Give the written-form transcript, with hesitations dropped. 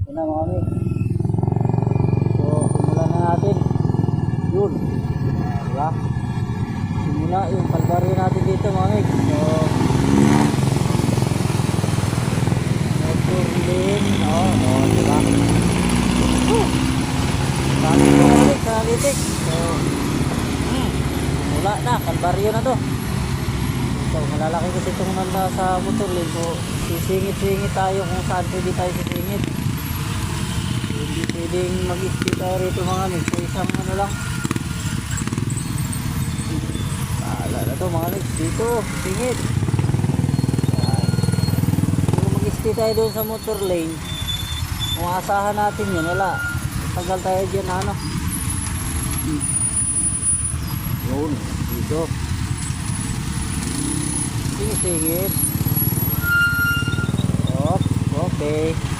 Ito na mga amig. So, simulan na natin. Yun. Diba? Simula yung kalbaryo natin dito mga amig. So, motorlin. Diba? Dami mga amig sa litik. So, simula na. Kalbaryo na to. So, malalaki kasi itong nanda sa motorlin. So, sisingit-singit tayo kung saan pwede tayo sisingit. Hindi pwedeng mag-speed tayo rito mga amig. So, isang ano lang. Bahala na to mga amig. Dito, singit. Kung mag-speed tayo doon sa motor lane, kung asahan natin yun, wala. Tagal tayo dyan na ano. Yun, dito. Singit-singit. Okay.